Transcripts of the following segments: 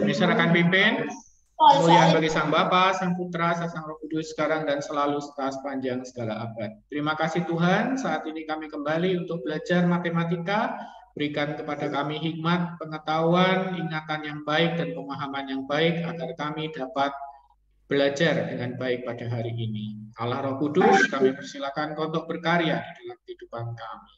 Mister akan pimpin. Kemuliaan bagi Sang Bapa, Sang Putra, Sang Roh Kudus, sekarang dan selalu sepanjang segala abad. Terima kasih Tuhan, saat ini kami kembali untuk belajar matematika. Berikan kepada kami hikmat, pengetahuan, ingatan yang baik, dan pemahaman yang baik, agar kami dapat belajar dengan baik pada hari ini. Allah Roh Kudus, kami persilakan untuk berkarya di dalam kehidupan kami.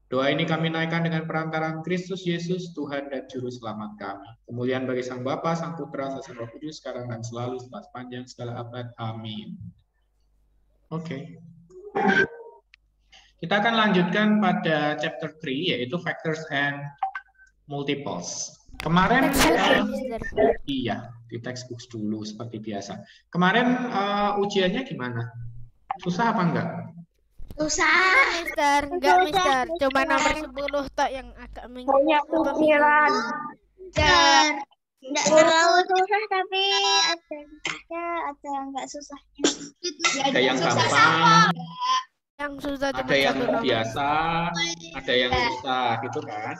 Doa ini kami naikkan dengan perantaraan Kristus Yesus, Tuhan dan Juru Selamat kami. Kemuliaan bagi Sang Bapa, Sang Putra, Sang Roh Kudus, sekarang dan selalu, sepanjang segala abad. Amin. Oke. Kita akan lanjutkan pada chapter 3, yaitu Factors and Multiples. Kemarin, iya, di textbook dulu seperti biasa. Kemarin ujiannya gimana? Susah apa enggak? Susah, Mister. Enggak, Mister. Cuma nomor 10 tok yang agak banyak pikiran. Dan Enggak terlalu susah, tapi ada enggak susahnya. Ada yang gampang, yang susah ada yang biasa, ada yang susah, gitu kan?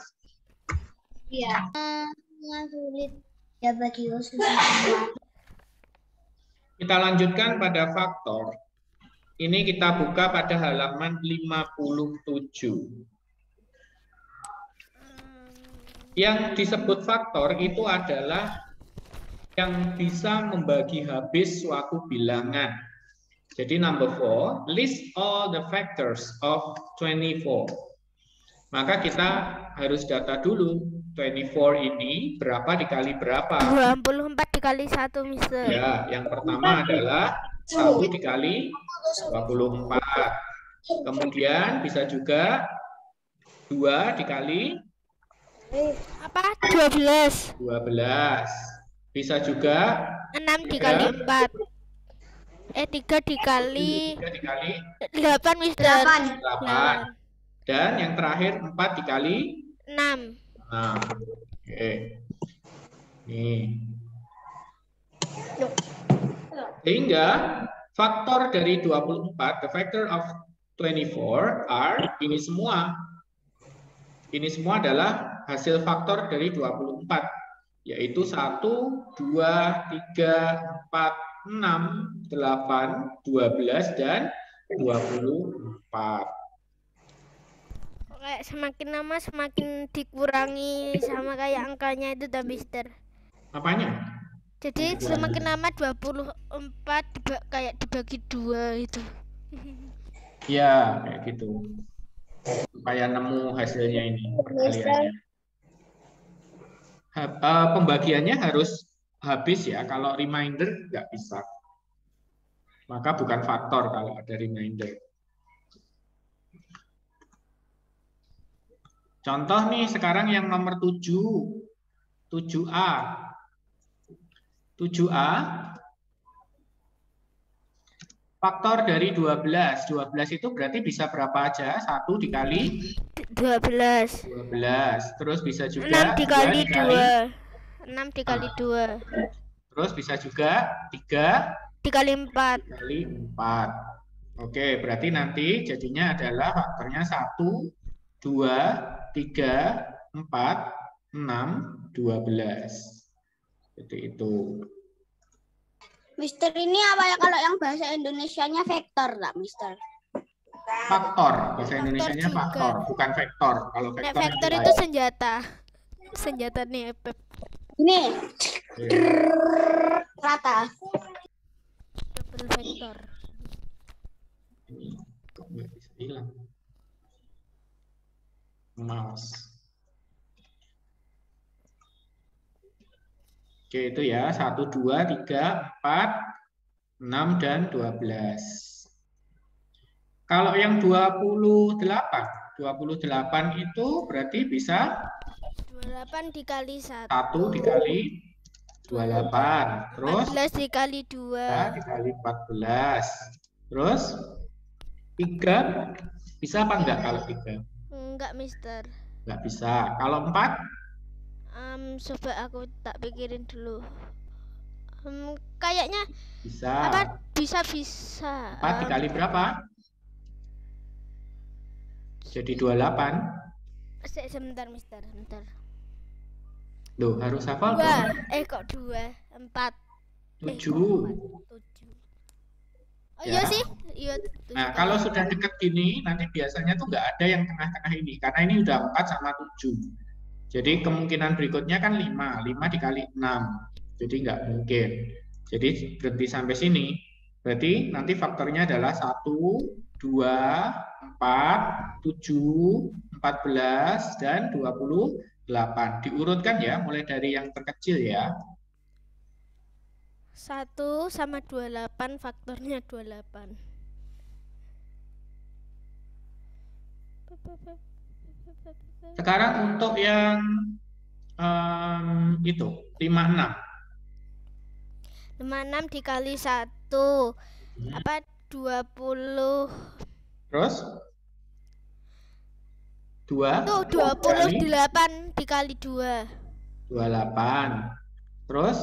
Iya. Sulit ya bagi susah. Kita lanjutkan pada faktor. Ini kita buka pada halaman 57. Yang disebut faktor itu adalah yang bisa membagi habis suatu bilangan. Jadi number 4, list all the factors of 24. Maka kita harus data dulu, 24 ini berapa dikali berapa? 24 dikali 1, Mister. Ya, yang pertama adalah 1 dikali 24. Kemudian bisa juga 2 dikali 12. Bisa juga 6 dikali 4. 3 dikali 8, Mister. 8. Dan yang terakhir 4 dikali 6. Oke. Nih. Sehingga faktor dari 24, the factor of 24 are ini semua. Ini semua adalah hasil faktor dari 24, yaitu 1, 2, 3, 4, 6, 8, 12, dan 24. Kayak semakin lama semakin dikurangi sama kayak angkanya itu, Mister. Apanya? Jadi semakin lama 24 kayak dibagi 2 itu. Ya, kayak gitu. Supaya nemu hasilnya ini perkaliannya. Pembagiannya harus habis ya. Kalau reminder nggak bisa. Maka bukan faktor kalau ada reminder. Contoh nih sekarang yang nomor 7. 7A. 7A. Faktor dari 12. 12 itu berarti bisa berapa aja? 1 dikali 12. Terus bisa juga 6 dikali 2. 6 dikali 2. Terus bisa juga 3 dikali 4. Oke, berarti nanti jadinya adalah faktornya 1, 2, 3, 4, 6, 12. Seperti itu. Mister, ini apa ya kalau yang bahasa Indonesianya vektor lah, Mister? Faktor, bahasa Indonesianya faktor, bukan vektor. Kalau vektor itu senjata. Senjata nih, Pep. Ini rata. Double vektor. Ini kok nggak bisa hilang? Mouse. Oke, itu ya. 1, 2, 3, 4, 6, dan 12. Kalau yang 28 itu berarti bisa 28 dikali 1. 1 dikali 28. Terus 14 dikali 2. Dikali 14. Terus 3 bisa apa enggak kalau 3? Enggak, Mister. Enggak bisa. Kalau 4? Coba aku tak pikirin dulu. Kayaknya bisa. Apa bisa. 4 dikali berapa? Jadi 28. Sebentar, Mister. Bentar. Loh, harus hafal 2. dong. Kok 2? 4. 7. 7. Oh Ya. iya sih. Iya. Nah, kalau sudah dekat gini, nanti biasanya tuh nggak ada yang tengah-tengah ini. Karena ini udah 4 sama 7. Jadi kemungkinan berikutnya kan 5. 5 dikali 6. Jadi nggak mungkin. Jadi berhenti sampai sini. Berarti nanti faktornya adalah 1, 2, 4, 7, 14, dan 28. Diurutkan ya, mulai dari yang terkecil ya. 1 sama 28 faktornya 28. Sekarang untuk yang itu 56. 56 dikali 1 apa 20. Terus 2 Tuh 28 dikali 2. 28. Terus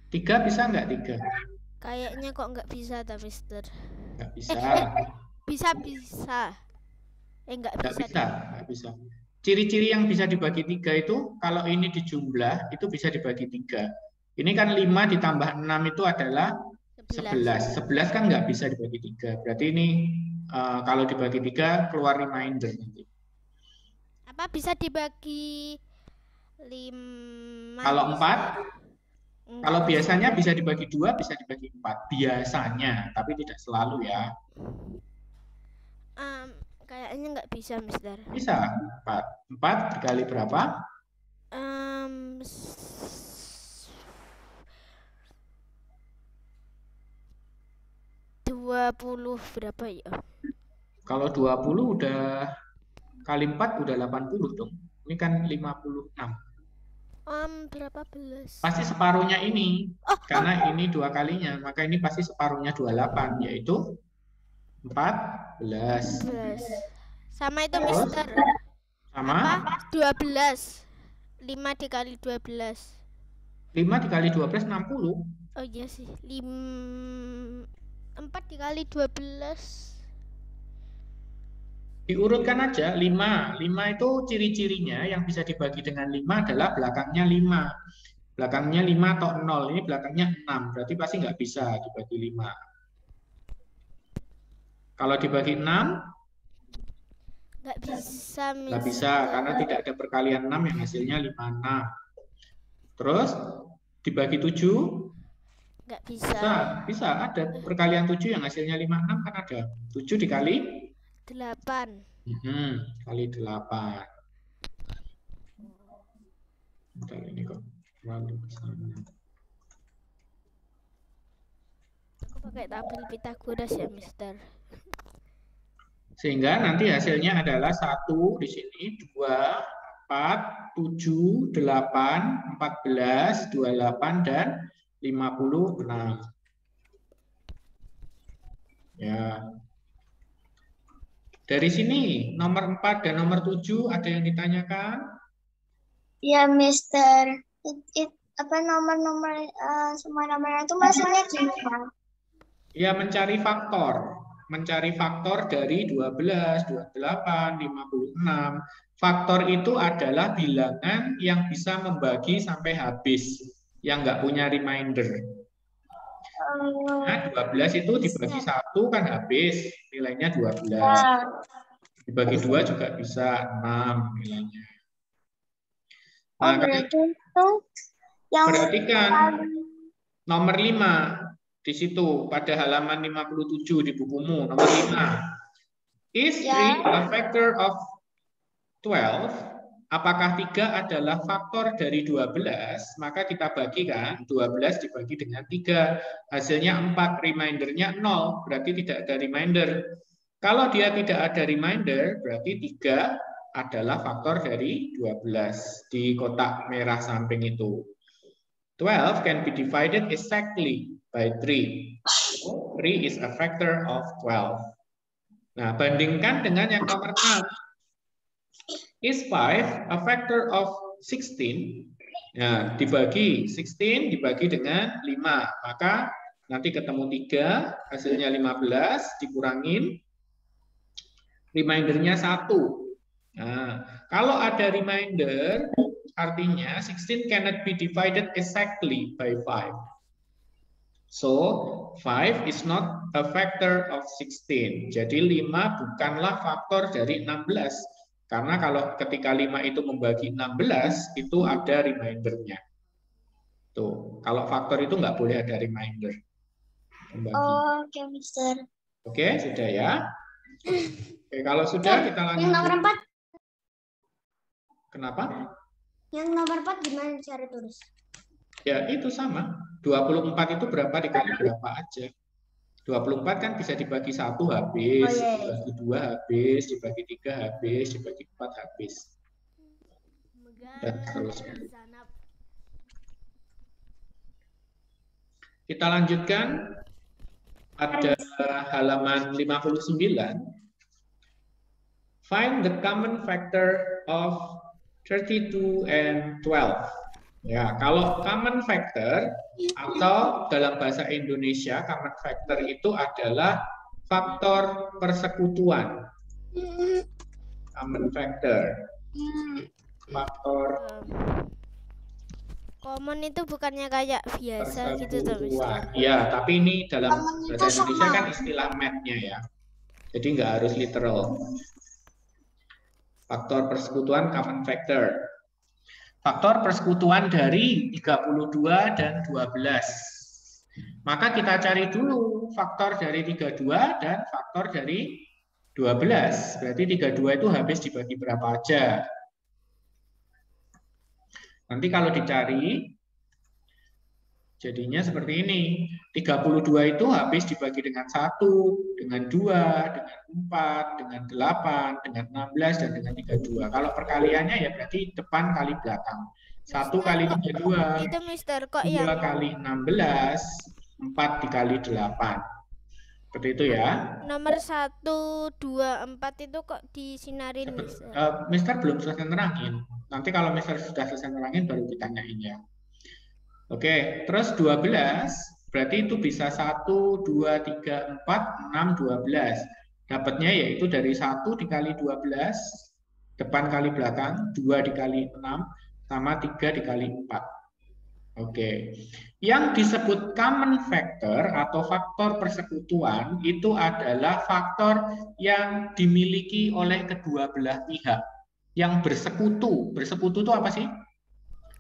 3 bisa nggak 3? Kayaknya kok nggak bisa ta, Mister. Nggak bisa. Bisa. Nggak bisa. Nggak bisa. Ciri-ciri yang bisa dibagi 3 itu kalau ini dijumlah itu bisa dibagi 3. Ini kan 5 ditambah 6 itu adalah 11. 11 kan nggak bisa dibagi 3. Berarti ini kalau dibagi 3 keluar reminder nanti. Apa bisa dibagi 5? Kalau 4, kalau biasanya bisa dibagi 2, bisa dibagi 4. Biasanya, tapi tidak selalu ya. Kayaknya nggak bisa, Mister. Bisa, 4. 4 dikali berapa? 20 berapa ya? Kalau 20 udah kali 4 udah 80 dong. Ini kan 56. Berapa belas? Pasti separuhnya ini. Karena ini 2 kalinya, maka ini pasti separuhnya 28, yaitu 14. Sama itu, Mister. Sama? 12. 5 dikali 12. 5 dikali 12, 60. Oh iya sih. 4 dikali 12. Diurutkan aja 5. 5 itu ciri-cirinya yang bisa dibagi dengan 5 adalah belakangnya 5. Belakangnya 5 atau 0. Ini belakangnya 6. Berarti pasti nggak bisa dibagi 5. Kalau dibagi 6, nggak bisa, nggak bisa karena tidak ada perkalian 6 yang hasilnya 56. Terus dibagi 7, nggak bisa. Bisa. Ada perkalian 7 yang hasilnya 56 kan ada. 7 dikali 8. Kali 8. Bentar, ini kok aku pakai tabel Pitagoras ya, Mister. Sehingga nanti hasilnya adalah 1 di sini, 2, 4, 7, 8, 14, 28, dan 56. Ya. Dari sini, nomor 4 dan nomor 7 ada yang ditanyakan? Ya, Mister. Apa nomor-nomor, semua nomor itu maksudnya gimana? Ya, mencari faktor. Mencari faktor dari 12, 28, 56. Faktor itu adalah bilangan yang bisa membagi sampai habis, yang nggak punya reminder. Nah, 12 itu dibagi 1 kan habis, nilainya 12. Dibagi 2 juga bisa 6 nilainya. Nah, perhatikan nomor 5 di situ pada halaman 57 di bukumu, nomor 5. Is 3 a factor of 12? Apakah 3 adalah faktor dari 12? Maka kita bagikan 12 dibagi dengan 3. Hasilnya 4, remindernya 0. Berarti tidak ada reminder. Kalau dia tidak ada reminder, berarti 3 adalah faktor dari 12 di kotak merah samping itu. 12 can be divided exactly by 3. 3 is a factor of 12. Nah, bandingkan dengan yang nomor 6. Is 5 a factor of 16? Nah, dibagi 16 dibagi dengan 5. Maka nanti ketemu 3, hasilnya 15, dikurangin remindernya 1. Nah, Kalau ada remainder, artinya 16 cannot be divided exactly by 5. So, 5 is not a factor of 16. Jadi 5 bukanlah faktor dari 16. Karena kalau ketika 5 itu membagi 16, itu ada remindernya. Tuh, kalau faktor itu nggak boleh ada reminder. Oke, Mister. Oke, sudah ya. Oke, kalau sudah kita lanjut. Yang nomor 4. Kenapa? Yang nomor 4 gimana cara tulis? Ya, itu sama. 24 itu berapa dikali berapa aja. 24 kan bisa dibagi 1 habis, dibagi 2 habis, dibagi 3 habis, dibagi 4 habis. Dan seterusnya. Kita lanjutkan. Ada halaman 59. Find the common factor of 32 and 12. Ya, kalau common factor atau dalam bahasa Indonesia common factor itu adalah faktor persekutuan. Common factor. Faktor common itu bukannya kayak biasa gitu tuh, Mister. Ya, tapi ini dalam bahasa Indonesia kan istilah math-nya ya. Jadi nggak harus literal. Faktor persekutuan common factor. Faktor persekutuan dari 32 dan 12. Maka kita cari dulu faktor dari 32 dan faktor dari 12. Berarti 32 itu habis dibagi berapa aja. Nanti kalau dicari, jadinya seperti ini. 32 itu habis dibagi dengan 1, dengan 2, dengan 4, dengan 8, dengan 16, dan dengan 32. Kalau perkaliannya ya berarti depan kali belakang. 1 kali 32, itu Mister, kok 2 yang kali 16, 4 dikali 8. Seperti itu ya. nomor 1, 2, 4 itu kok disinarin, Mister? Mister belum selesai nerangin. Nanti kalau Mister sudah selesai nerangin baru ditanyain ya. Oke, terus 12 berarti itu bisa 1, 2, 3, 4, 6, 12. Dapatnya yaitu dari 1 dikali 12, depan kali belakang, 2 dikali 6, sama 3 dikali 4. Oke, yang disebut common factor atau faktor persekutuan itu adalah faktor yang dimiliki oleh kedua belah pihak yang bersekutu. Bersekutu itu apa sih?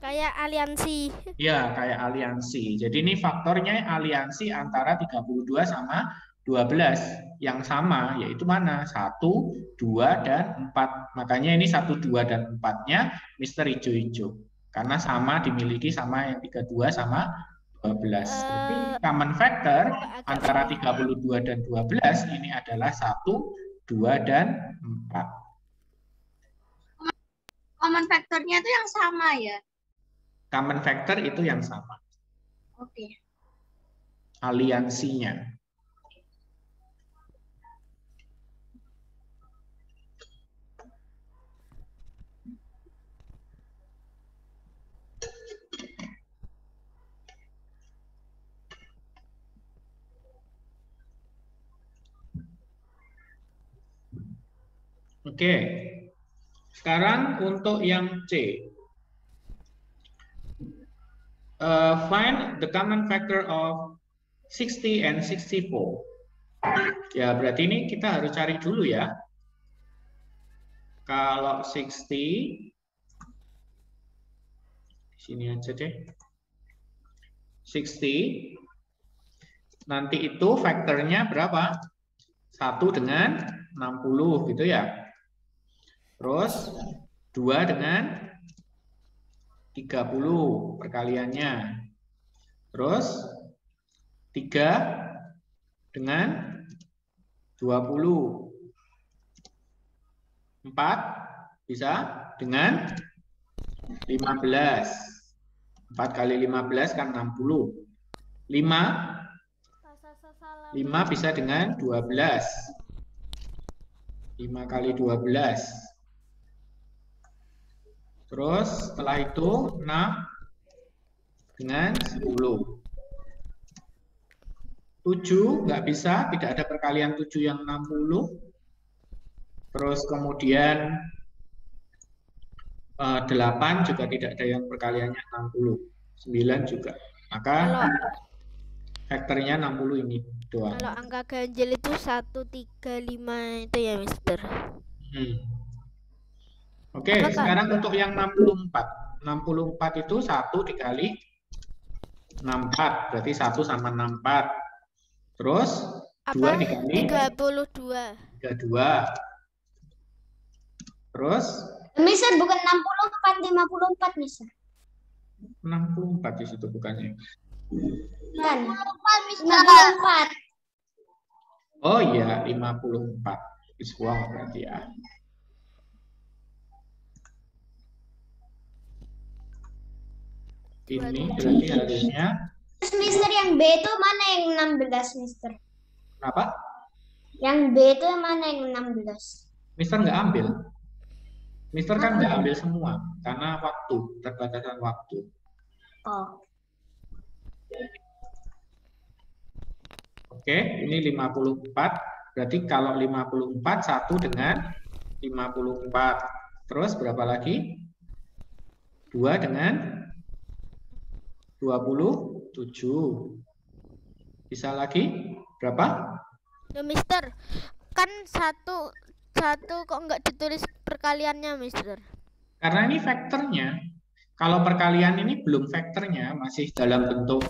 Kayak aliansi. Ya, kayak aliansi. Jadi ini faktornya aliansi antara 32 sama 12 yang sama, yaitu mana? 1, 2, dan 4. Makanya ini 1, 2, dan 4-nya Mister hijau-hijau. Karena sama dimiliki sama yang 32 sama 12. Jadi common factor antara 32 dan 12 ini adalah 1, 2, dan 4. Common factornya itu yang sama ya? Common factor itu yang sama. Oke. Aliansinya. Oke, sekarang untuk yang C. Find the common factor of 60 and 64. Ya, berarti ini kita harus cari dulu ya. Kalau 60, sini aja deh. 60, nanti itu faktornya berapa? 1 dengan 60 gitu ya. Terus 2 dengan 30 perkaliannya. Terus 3 dengan 20. 4 bisa dengan 15. 4 kali 15 kan 60. 5 bisa dengan 12. 5 kali 12. Terus setelah itu 6 dengan 10. 7 nggak bisa, tidak ada perkalian 7 yang 60. Terus kemudian 8 juga tidak ada yang perkaliannya 60. 9 juga. Maka faktornya 60 ini doang. Kalau angka ganjil itu 135 itu ya, Mister. Oke, sekarang untuk yang 64. 64 itu 1 dikali 64, berarti 1 sama 64. Terus 2 dikali 32. 32. Terus Mister bukan 64, 54, Mister. 64 di situ bukannya. Kan? 54. Oh iya, 54. Iswang berarti ya. Ini berarti harusnya. Terus Mister yang B itu mana yang 16, Mister? Kenapa? Yang B itu mana yang 16? Mister nggak ambil. Mister kan nggak ambil semua karena waktu, terbatasan waktu. Oh. Oke, ini 54. Berarti kalau 54 1 dengan 54. Terus berapa lagi? 2 dengan 27. Bisa lagi? Berapa? Loh, Mister, kan satu kok nggak ditulis perkaliannya, Mister? Karena ini vektornya. Kalau perkalian ini belum vektornya, masih dalam bentuk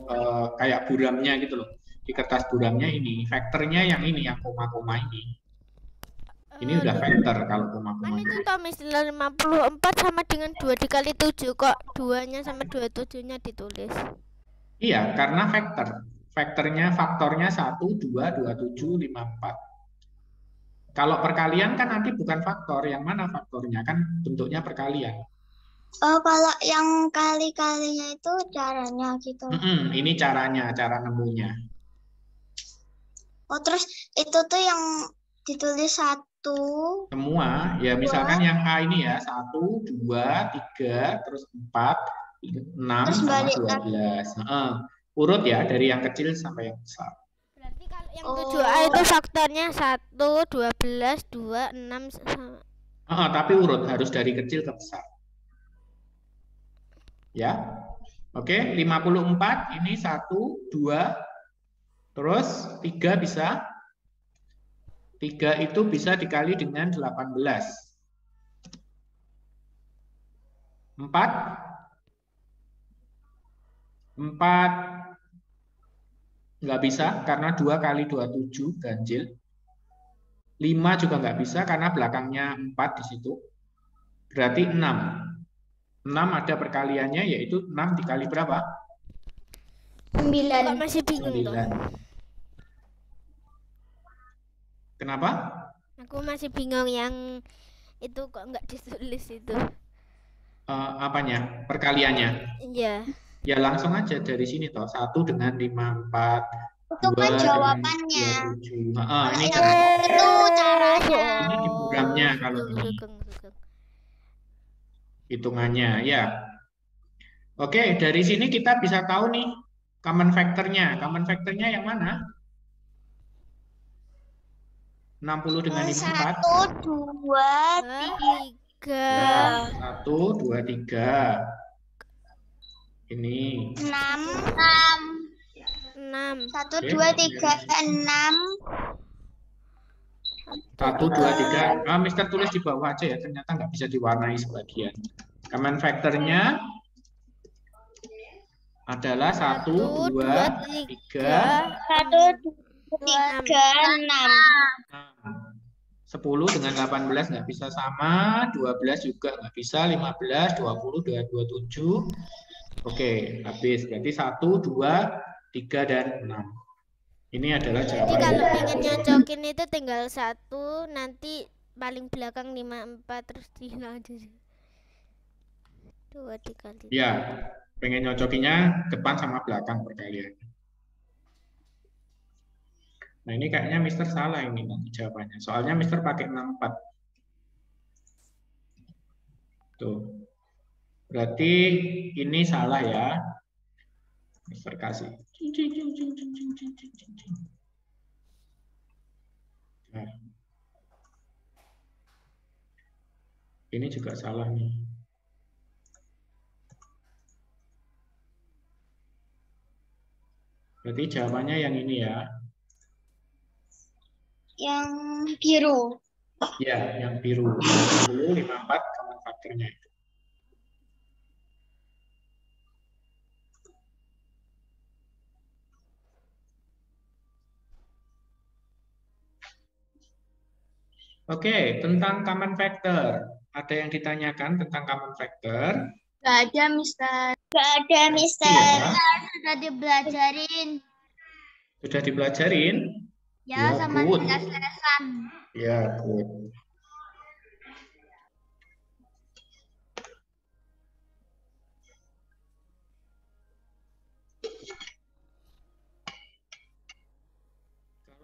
kayak buramnya gitu loh. Di kertas buramnya ini, vektornya yang ini, yang koma-koma ini. Ini udah vektor kalau koma-koma. Kan itu toh, Mister, 54 sama dengan 2 dikali 7 kok 2-nya sama 27-nya ditulis. Iya, karena vektor. Vektornya, faktornya 1, 2, 27, 54. Kalau perkalian kan nanti bukan faktor. Yang mana faktornya? Kan bentuknya perkalian. Oh, kalau yang kali-kalinya itu caranya gitu. Ini caranya, cara nemunya. Oh, terus itu tuh yang ditulis 1. Semua, ya misalkan yang A ini ya, 1, 2, 3, terus 4, 6, Terus sama balik 12. Urut ya, dari yang kecil sampai yang besar. Berarti kalau yang 7A itu faktornya 1, 12, 2, 6 sama. Tapi urut, harus dari kecil ke besar. Ya, oke, 54 ini 1, 2, terus 3 bisa. 3 itu bisa dikali dengan 18. 4 nggak bisa karena 2 kali 27 ganjil. 5 juga nggak bisa karena belakangnya 4 di situ. Berarti 6. 6 ada perkaliannya yaitu 6 dikali berapa? 9. Kok masih bingung toh? 9. Kenapa? Aku masih bingung yang itu kok nggak ditulis itu. Apanya? Perkaliannya? Iya. Ya langsung aja dari sini toh. 1 dengan 54. Itu kan jawabannya. Ini Itu caranya. Ini di programnya kalau ini. Hitungannya ya. Oke, dari sini kita bisa tahu nih common factor-nya. Common factor-nya yang mana? 60 dengan 54. 1, 2, 3. 1, 2, 3. Ini 6. 6. 1, 2, 3, 6. 1, 2, 3. Mister tulis di bawah aja ya. Ternyata nggak bisa diwarnai sebagian. Common factor-nya adalah 1, 2, 3. 1, 2, 3, 6. 10 dengan 18 nggak bisa sama, 12 juga nggak bisa, 15, 20, 27. Oke, habis. Berarti 1, 2, 3, dan 6. Ini adalah Jadi jawaban. kalau ingin nyocokin itu tinggal 1, nanti paling belakang 54 terus tinggal 2 dikali. Ya, pengen nyocokinnya depan sama belakang perkalian. Nah, ini kayaknya Mister salah ini nanti jawabannya. Soalnya Mister pakai 64. Tuh. Berarti ini salah ya. Mister kasih. Nah. Ini juga salah nih. Berarti jawabannya yang ini ya. Yang biru. Ya, yang biru. 50, 54 common factor-nya itu. Oke, tentang common factor. Ada yang ditanyakan tentang common factor? Gak ada, Mister. Gak ada, Mister. Iya. Sudah dibelajarin. Sudah dipelajarin? Ya, sama good. les-lesan. Ya, good.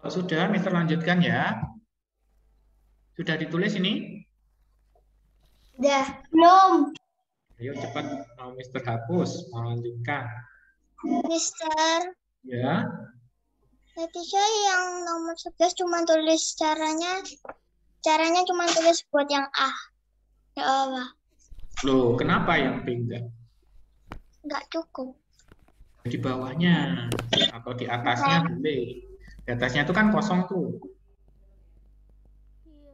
Kalau sudah, Mister lanjutkan ya. Sudah ditulis ini? Udah. Belum. Ayo cepat, mau Mister hapus, mau lanjutkan. Mister, Ya. tadi saya yang nomor 11 cuma tulis caranya cuma tulis buat yang A. Ya Allah, Loh, kenapa yang B enggak? nggak cukup. Di bawahnya atau di atasnya boleh. Di atasnya itu kan kosong tuh. Iya.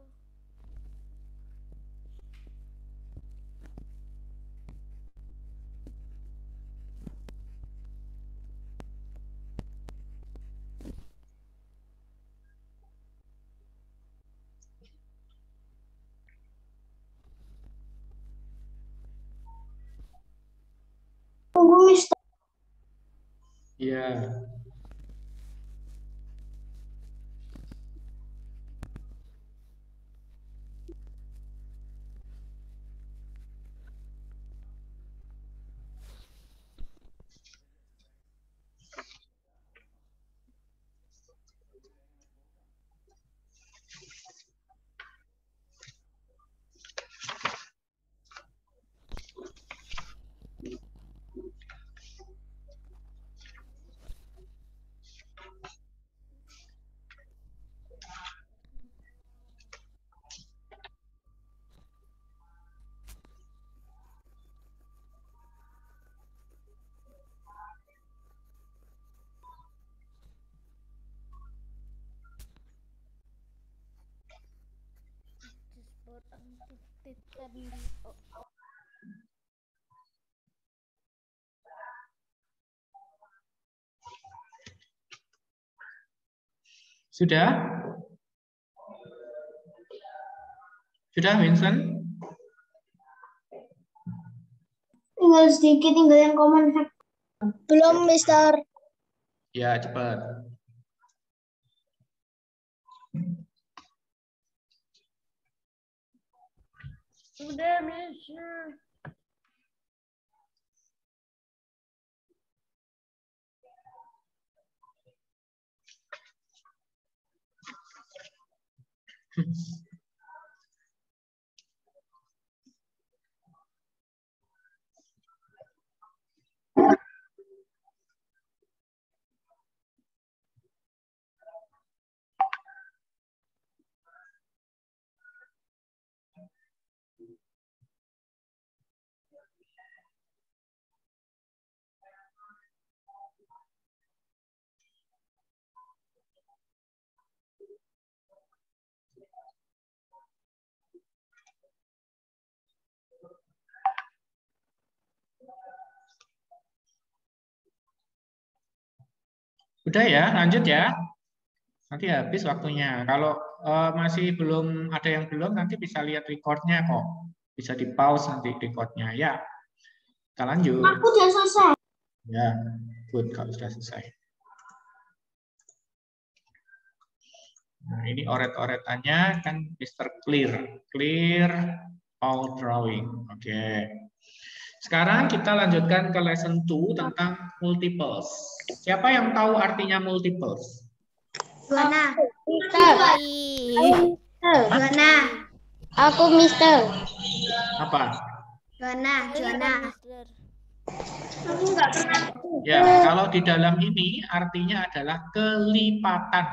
Tunggu, Mister. Iya. Sudah? Sudah, Vincent? Tinggal sedikit, tinggal yang common factor. Belum, Mister. Ya, cepat. Udah, Mister. Udah ya, lanjut ya. Nanti habis waktunya. Kalau masih belum ada yang belum, nanti bisa lihat recordnya kok. Bisa di pause nanti recordnya. Ya, kita lanjut. Aku udah selesai. Ya, good kalau sudah selesai. Nah, ini oret-oretannya kan Mr. Clear. Clear all drawing. Oke. Sekarang kita lanjutkan ke lesson 2 tentang multiples. Siapa yang tahu artinya multiples? Juana. Ih. Juana. Aku, Mister. Apa? Juana. Mister. Aku nggak pernah. Ya, kalau di dalam ini artinya adalah kelipatan.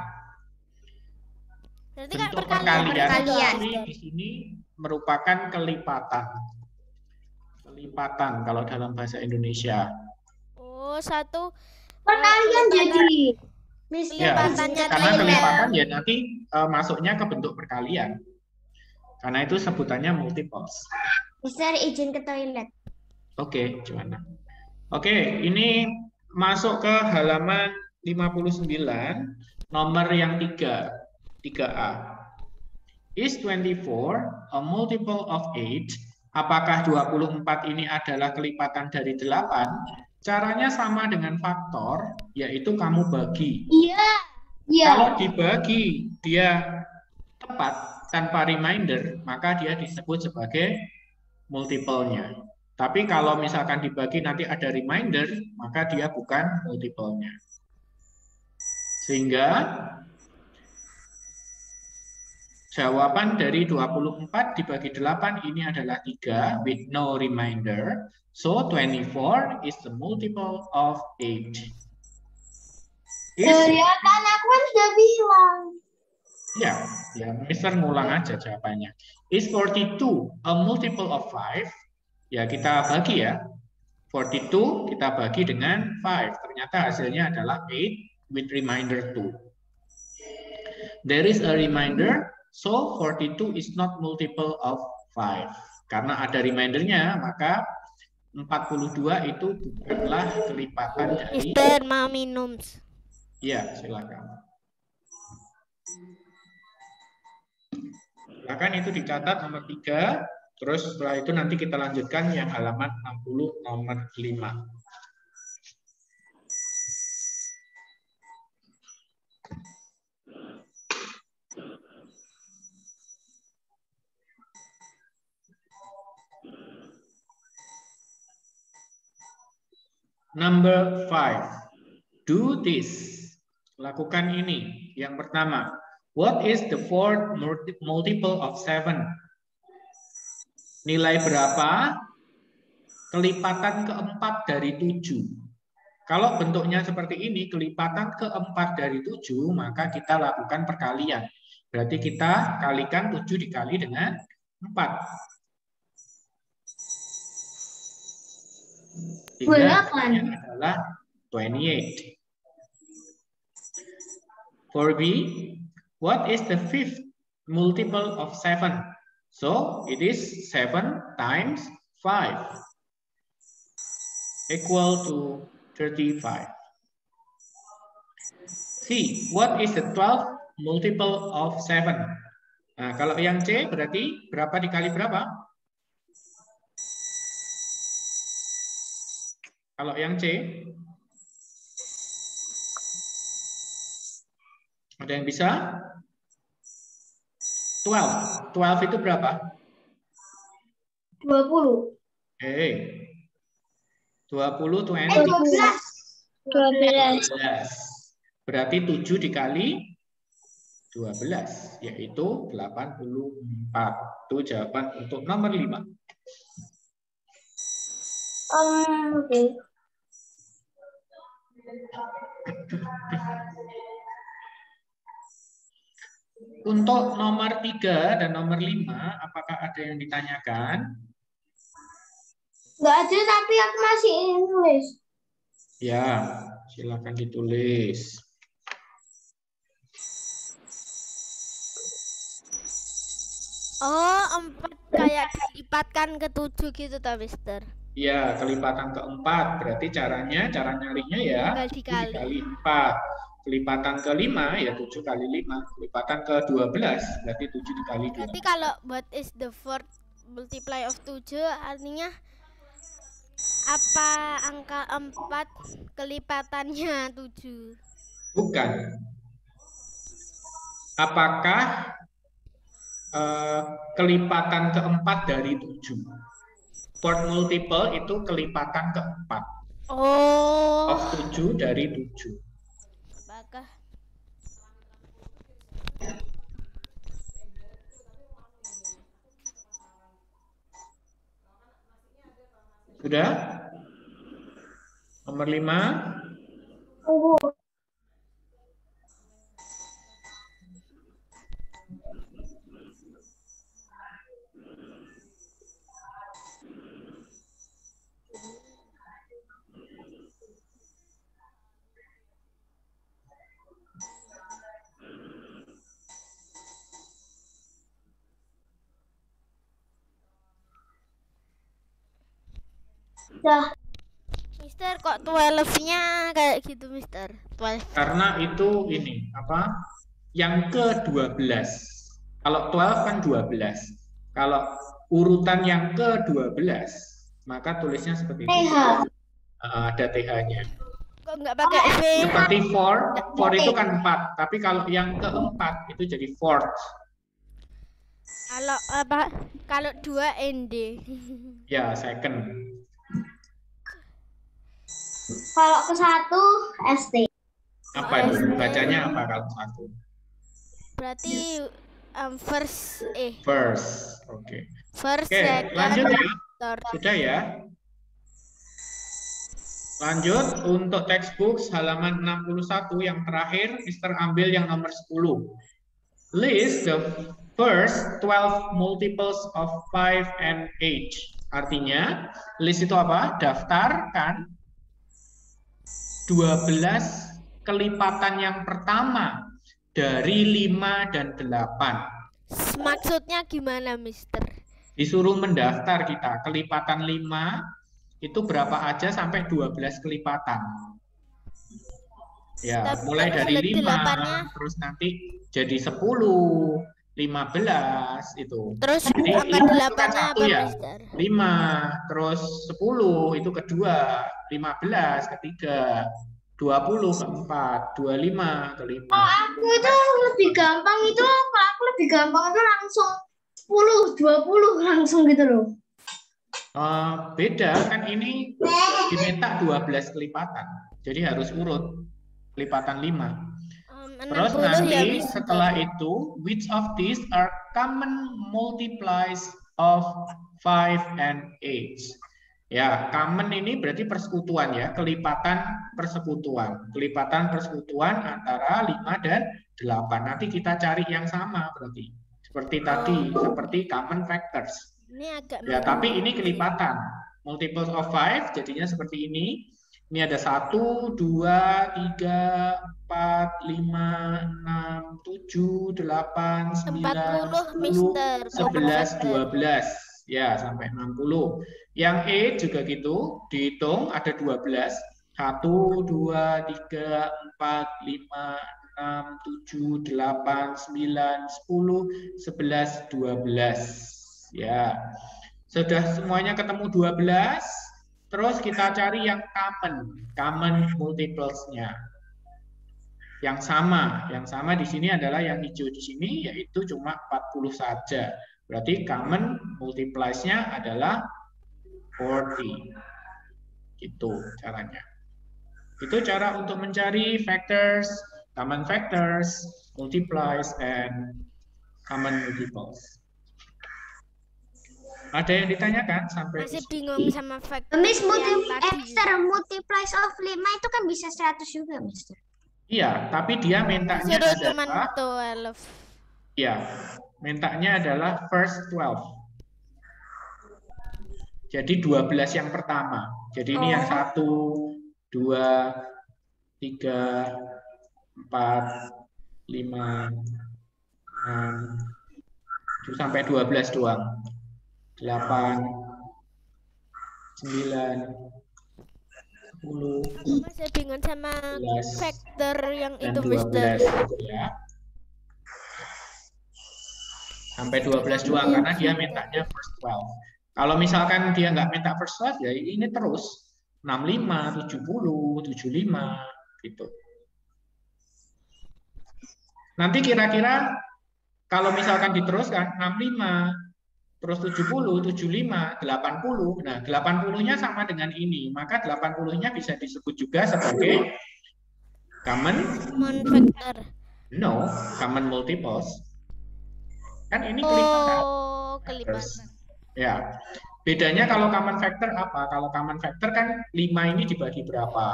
Berarti kan Bentuk perkalian. perkalian, tapi di sini merupakan kelipatan. Kelipatan kalau dalam bahasa Indonesia. Oh, 1 Perkalian jadi. Ya, Kelipatannya karena toilet. kelipatan ya nanti masuknya ke bentuk perkalian. Karena itu sebutannya multiples. Mister izin ke toilet. Oke, gimana? Oke, ini masuk ke halaman 59, nomor yang 3A. Is 24 a multiple of 8? Apakah 24 ini adalah kelipatan dari 8? Caranya sama dengan faktor, yaitu kamu bagi. Iya. Kalau dibagi dia tepat tanpa reminder, maka dia disebut sebagai multiple-nya. Tapi kalau misalkan dibagi nanti ada reminder, maka dia bukan multiple-nya. Sehingga jawaban dari 24 dibagi 8 ini adalah 3 with no reminder. So 24 is the multiple of 8. Kan aku kan sudah bilang. Ya, Mister ngulang aja jawabannya. Is 42 a multiple of 5? Ya, kita bagi ya. 42 kita bagi dengan 5. Ternyata hasilnya adalah 8 with reminder 2. There is a reminder, so 42 is not multiple of 5. Karena ada remindernya, maka 42 itu bukanlah kelipatan dari... Mister mau minum. Ya, silakan. Silakan itu dicatat nomor 3. Terus setelah itu nanti kita lanjutkan yang halaman 60 nomor 5. Number 5. Do this. Lakukan ini. Yang pertama. What is the fourth multiple of 7? Nilai berapa kelipatan keempat dari 7? Kalau bentuknya seperti ini, kelipatan keempat dari 7, maka kita lakukan perkalian. Berarti kita kalikan 7 dikali dengan 4. Sehingga hasilnya adalah 28. For B, what is the fifth multiple of 7? So, it is 7 times 5 equal to 35. C, what is the 12th multiple of 7? Nah, kalau yang C berarti berapa dikali berapa? Kalau yang C, ada yang bisa? 12. 12 itu berapa? 20. 20, 20. 12. Berarti 7 dikali 12, yaitu 84. Itu jawaban untuk nomor 5. Oke. Untuk nomor 3 dan nomor 5, apakah ada yang ditanyakan? Enggak ada, tapi aku masih nulis. Ya, silakan ditulis. Oh, 4 kayak dilipatkan ke 7 gitu toh, Mister. Ya, kelipatan keempat. Berarti cara nyarinya ya Tinggal dikali. 4. Kelipatan ke-5 ya 7 kali 5. Kelipatan ke-12 berarti 7 dikali 2. Berarti kalau what is the fourth multiply of 7 artinya apa angka 4 kelipatannya 7? Bukan. Apakah kelipatan keempat dari 7? Fourth multiple itu kelipatan keempat. Oh. Of 7 dari 7. Apakah sudah? Nomor 5. Mister, kok 12-nya kayak gitu, Mister? 12. Karena itu ini apa? Yang ke-12. Kalau 12 kan 12. Kalau urutan yang ke-12, maka tulisnya seperti itu. Ada TH-nya. Kok nggak pakai V? Seperti for itu kan 4, tapi kalau yang keempat itu jadi fourth. Kalau apa? Kalau 2 ND. Ya, second. Kalau ke 1 ST. Apa itu? Bacanya apa kalau satu? Berarti first First. Oke. first, Oke, second, lanjut ya. third. Sudah ya. Lanjut untuk textbook halaman 61 yang terakhir, Mister ambil yang nomor 10. List the first 12 multiples of 5 and 8. Artinya, list itu apa? Daftarkan 12 kelipatan yang pertama dari 5 dan 8. Maksudnya gimana, Mister? Disuruh mendaftar kita. Kelipatan 5 itu berapa aja sampai 12 kelipatan. Ya, mulai dari 5, terus nanti jadi 10, 15 itu. Terus Jadi angka 8-nya apa, ya? Mister? 5, terus 10 itu kedua, 15 ketiga, 20 keempat, 25 kelima. Aku itu lebih gampang itu, aku lebih gampang itu langsung 10, 20 langsung gitu loh. Beda kan ini diminta 12 kelipatan. Jadi harus urut kelipatan 5. Terus nanti ya, setelah itu, which of these are common multiplies of 5 and 8? Ya, common ini berarti persekutuan ya, kelipatan persekutuan. Kelipatan persekutuan antara 5 dan 8. Nanti kita cari yang sama berarti. Seperti tadi, seperti common factors. Ini agak ya, tapi ini kelipatan. Multiples of 5 jadinya seperti ini. Ini ada 1, 2, 3, 4, 5, 6, 7, 8, 9, 10, 11, 12. Ya, sampai 60. Yang E juga gitu, dihitung ada 12. 1, 2, 3, 4, 5, 6, 7, 8, 9, 10, 11, 12. Ya, sudah semuanya ketemu 12. Terus kita cari yang common multiples-nya. Yang sama di sini adalah yang hijau di sini, yaitu cuma 40 saja. Berarti common multiplies-nya adalah 40. Itu caranya. Itu cara untuk mencari factors, common factors, multiplies, and common multiples. Ada yang ditanyakan sampai masih bingung sama factor. Miss, multiplies of 5 itu kan bisa 100 juga, Mister. Iya, tapi dia mintanya adalah 12. Iya, mintanya adalah first 12. Jadi 12 yang pertama. Jadi ini yang 1, 2, 3, 4, 5, 6, sampai 12 doang. 8, 9, 10. Masih bingung sama 11, faktor yang dan itu, 12, Mister. ya. Sampai 12 doang karena dia mintanya first 12. Kalau misalkan dia nggak minta first 12 ya ini terus 65, 70, 75 gitu. Nanti kira-kira kalau misalkan diteruskan 65 terus 70, 75, 80. Nah, 80-nya sama dengan ini. Maka 80-nya bisa disebut juga sebagai common factor. No, common multiples. Kan ini kelipatan. Oh, kelipatan. Ya. Bedanya kalau common factor apa? Kalau common factor kan 5 ini dibagi berapa?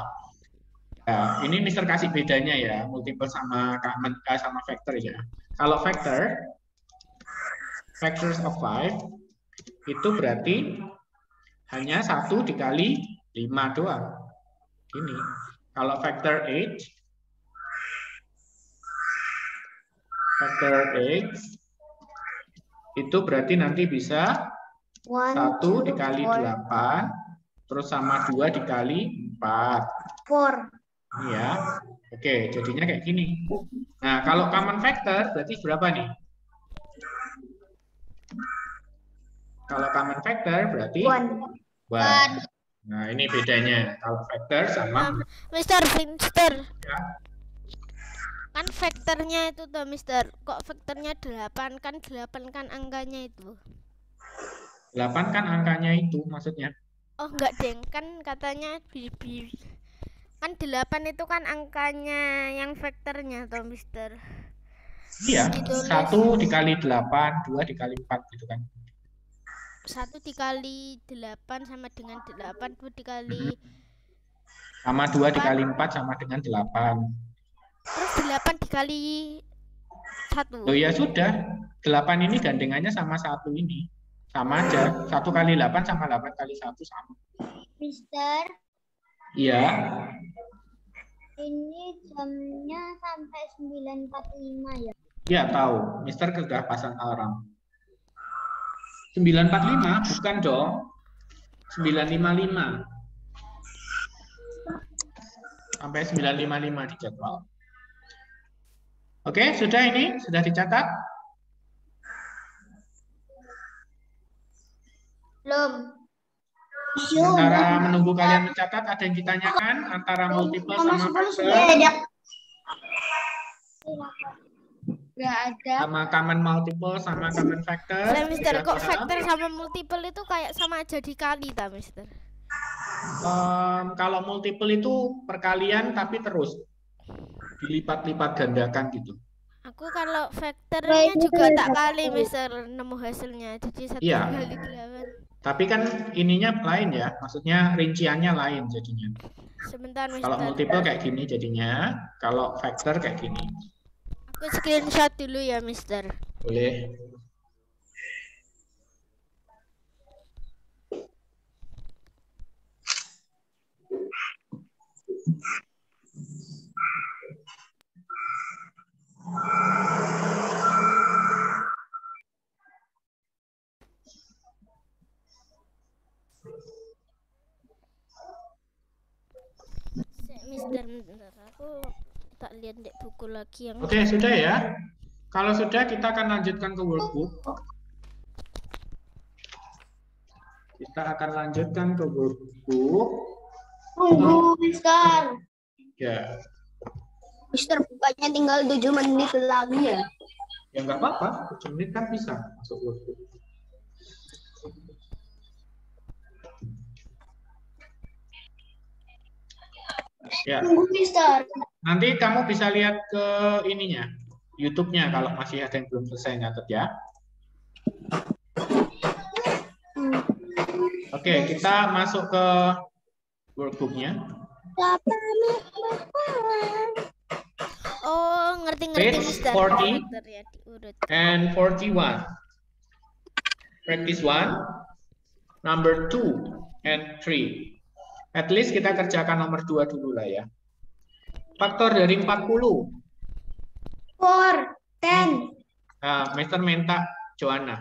Ya, ini Mister kasih bedanya ya, multiple sama common sama factor ya. Kalau factors of 5 itu berarti hanya 1 dikali 5 doang. Ini. Kalau factor 8 itu berarti nanti bisa 1 dikali 8 terus sama 2 dikali 4. 4. Ya. Oke, jadinya kayak gini. Nah, kalau common factor berarti berapa nih? Kalau common factor berarti 1. Nah, ini bedanya. Kalau factor sama Mister. ya. Kan faktornya itu tuh, Mister. Kok faktornya 8? Kan 8 kan angkanya itu. 8 kan angkanya itu maksudnya. Oh, enggak, Deng. Kan katanya kan 8 itu kan angkanya yang faktornya tuh, Mister. Iya, Ditulis. 1 dikali 8, 2 dikali 4 gitu kan. 1 dikali 8 sama dengan 8, 2 dikali sama 2 dikali 4 sama dengan 8. terus 8 dikali 1. Oh ya sudah, 8 ini gandengannya sama 1 ini. Sama aja, 1 kali 8 sama 8 kali 1 sama. Mister, Iya. ini jamnya sampai 9.45 ya? Iya tahu, Mister sudah pasang alarm. 9.45 bukan dong. 9.55. Sampai 9.55 di jadwal. Oke, sudah ini? Sudah dicatat? Belum. Sementara menunggu kalian mencatat, ada yang ditanyakan antara multiple sama factor? Nggak ada. Sama common multiple sama common factor? Nah, Mister, Sudah kok paham? faktor sama multiple itu kayak sama aja dikali ta, Mister? Kalau multiple itu perkalian tapi terus dilipat-lipat gandakan gitu. Aku kalau faktornya juga tak kali, Mister, nemu hasilnya. Jadi 1 Iya. kali 8. Tapi kan ininya lain ya, maksudnya rinciannya lain jadinya. Sebentar, Mister. Kalau multiple kayak gini jadinya, kalau factor kayak gini. Aku screenshot dulu ya, Mister. Boleh. Mister, bentar, aku tak lihat dek buku lagi yang. Oke, sudah ya. Kalau sudah, kita akan lanjutkan ke workbook. Kita akan lanjutkan ke workbook. Tunggu, Mister. Ya, Mister, bukanya tinggal 7 menit lagi ya. ya nggak apa-apa. 7 menit kan bisa masuk workbook. Ya. Tunggu, Mister. Nanti kamu bisa lihat ke ininya, YouTube-nya kalau masih ada yang belum selesai nyatet ya. Oke, kita masuk ke workbook-nya. Oh, ngerti, Page Mister. 40 Bentar ya, diurut. and 41. Practice 1, number 2 and 3. At least kita kerjakan nomor 2 dulu lah ya. Faktor dari 40. 4, 10, Mister minta Joanna.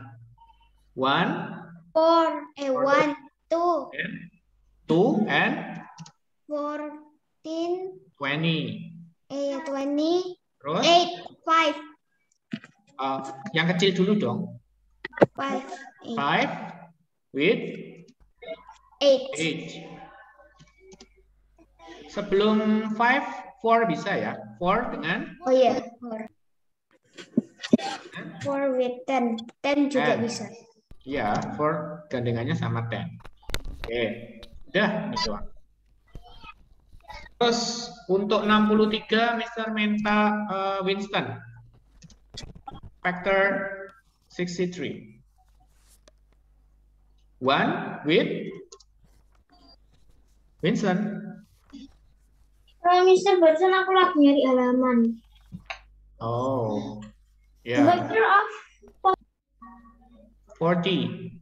1, 1, 2, 2 and 14, 20. 20, Terus 8, 5, yang kecil dulu dong. 5, 5 with 8. 8. Sebelum 5, 4 bisa ya. 4 dengan Oh iya, 4. 4 with 10. 10 juga 10. bisa. Ya, 4 gandengannya sama 10. Oke, udah ini doang. Terus untuk 63, Mister minta Winston. Factor 63. 1 with Winston. Mister, barusan aku lagi nyari halaman. Oh, ya. Factor of 40.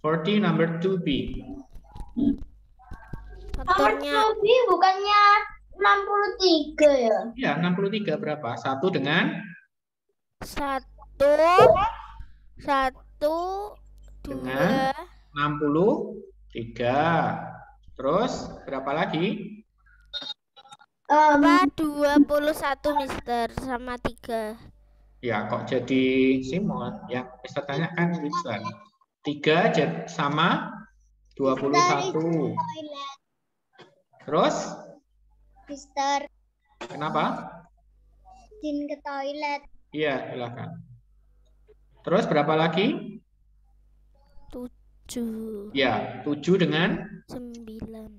40 number 2B. Faktornya B bukannya 63 ya? Ya, 63 berapa? 1 dengan 1, 1, 2, Dengan 63. Terus berapa lagi? 21 Mister sama 3. Ya, kok jadi Simon? Yang Mister tanya kan Wilson. 3 sama 21. Terus? Mister, Kenapa? Jin ke toilet. Iya, silakan. Terus berapa lagi? 7. Ya, 7 dengan 9.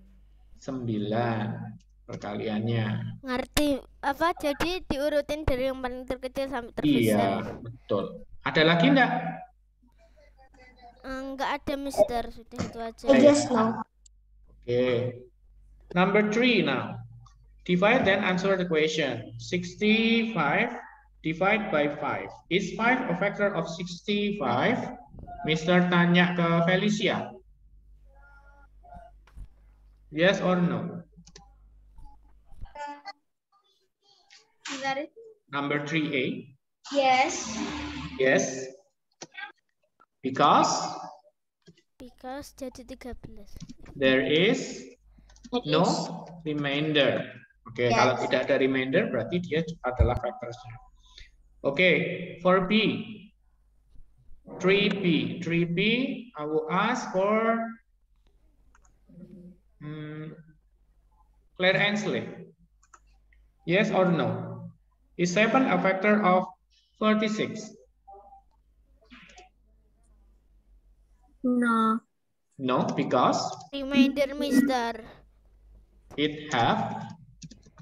9 perkaliannya. Ngerti apa? Jadi diurutin dari yang paling terkecil sampai Iya, terbesar. betul. Ada lagi enggak? Enggak ada Mister, sudah itu aja. Yes, no. Okay. Number 3 now. Divide then answer the question. 65 divide by 5. Is 5 a factor of 65? Mister tanya ke Felicia. Yes or no? Number 3A. Yes. Yes. Because jadi 13. there is no remainder. Oke, Yes. kalau tidak ada remainder berarti dia adalah factorsnya. Oke, for B. 3B. 3B, I will ask for Claire Ainsley. Yes or no? Is 7 a factor of 36? No. No, because Reminder Mister. it have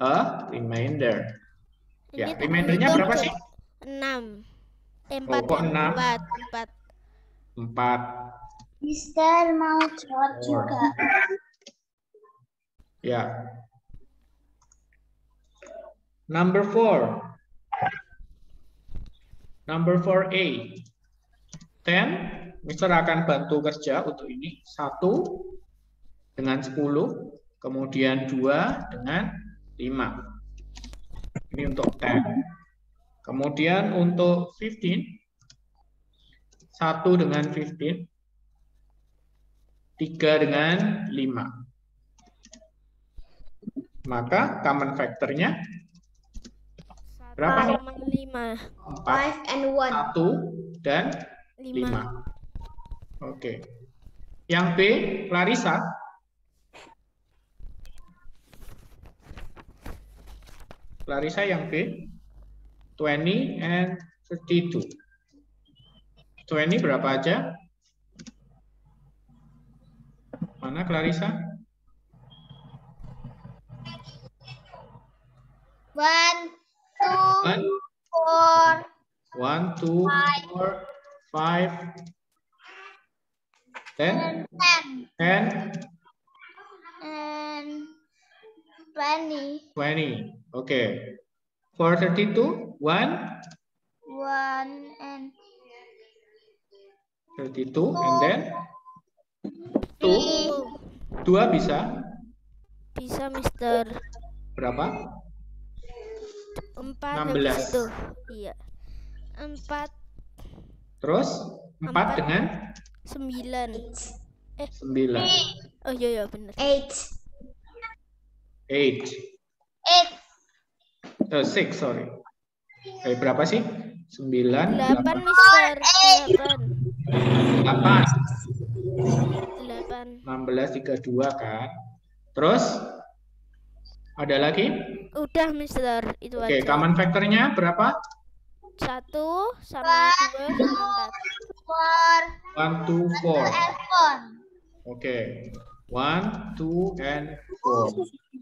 a remainder. Ya, Ini remindernya hitung berapa sih? 6. Oh, kok 6? 4. 4. Mister mau jawab juga. Ya. Number 4. Number 4A. 10. Mister akan bantu kerja untuk ini. 1 dengan 10. Kemudian 2 dengan 5. Ini untuk 10. Kemudian untuk 15. 1 dengan 15. 3 dengan 5. Maka common factornya berapa nih? 5. 4, 5 and 1. 1 dan 5. Oke. Yang B, Clarissa. Clarissa yang B. 20 and 32. 20 berapa aja? Mana Clarissa? 1, 2, 1, 4, 1, 2, 4, 5, 10, 10, and 20. 20. Okay. For 32, 1, 1 and 32, and then 2. 2 bisa? Bisa Mister. Berapa? 4 16. habis itu. Iya. 4. Terus 4 dengan 9. 9. Oh iya benar. 8. 8. 6, sorry. Berapa sih? 9, 8 8. Mister. 8. 8. 16, 32 kan? Terus ada lagi? Udah Mister, itu Oke, aja. common factornya berapa? 1 sama 2 sama 1, 2, 4. 4. Oke. 1, 2, and 4.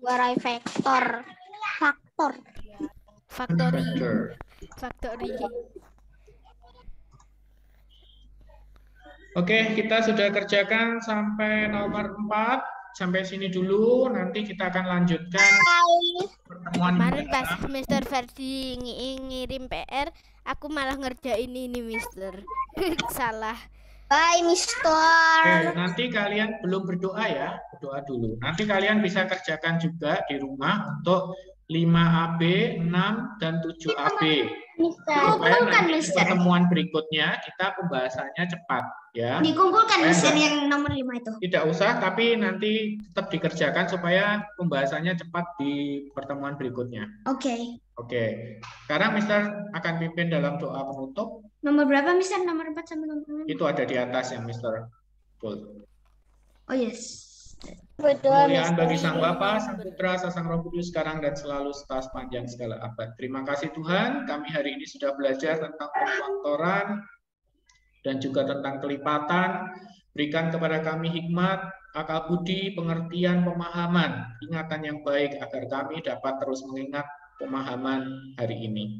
Warai vektor. Faktor. Factory. Factor. Factory. Oke, kita sudah kerjakan sampai nomor 4. Sampai sini dulu. Nanti kita akan lanjutkan pertemuan Kemarin kita. pas Mister Verdi ngirim PR, aku malah ngerjain ini Mister. Salah. Bye, Mister. Oke, nanti kalian belum berdoa ya, berdoa dulu. Nanti kalian bisa kerjakan juga di rumah untuk 5AB, 6, dan 7AB. Dikumpulkan, Nanti di Mister. pertemuan berikutnya kita pembahasannya cepat ya. Dikumpulkan, Supaya Mister, enggak- yang nomor 5 itu. Tidak usah, tapi nanti tetap dikerjakan supaya pembahasannya cepat di pertemuan berikutnya. Oke. Oke, sekarang Mister akan pimpin dalam doa penutup. Nomor berapa, Mister? Nomor 4 sampai nomor 5? Itu ada di atas yang Mister. Full. Oh, yes. Kemuliaan bagi Sang Bapa, Sang Putra, Sang Roh Kudus sekarang dan selalu sepanjang segala abad. Terima kasih Tuhan, kami hari ini sudah belajar tentang pengfaktoran dan juga tentang kelipatan. Berikan kepada kami hikmat, akal budi, pengertian, pemahaman, ingatan yang baik agar kami dapat terus mengingat pemahaman hari ini.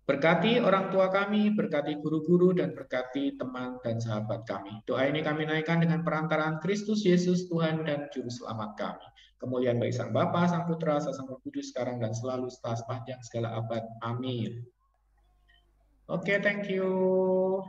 Berkati orang tua kami, berkati guru-guru, dan berkati teman dan sahabat kami. Doa ini kami naikkan dengan perantaraan Kristus Yesus, Tuhan dan Juru Selamat kami. Kemuliaan bagi Sang Bapa, Sang Putra, Sang Roh Kudus, sekarang dan selalu sepanjang segala abad. Amin. Oke, thank you.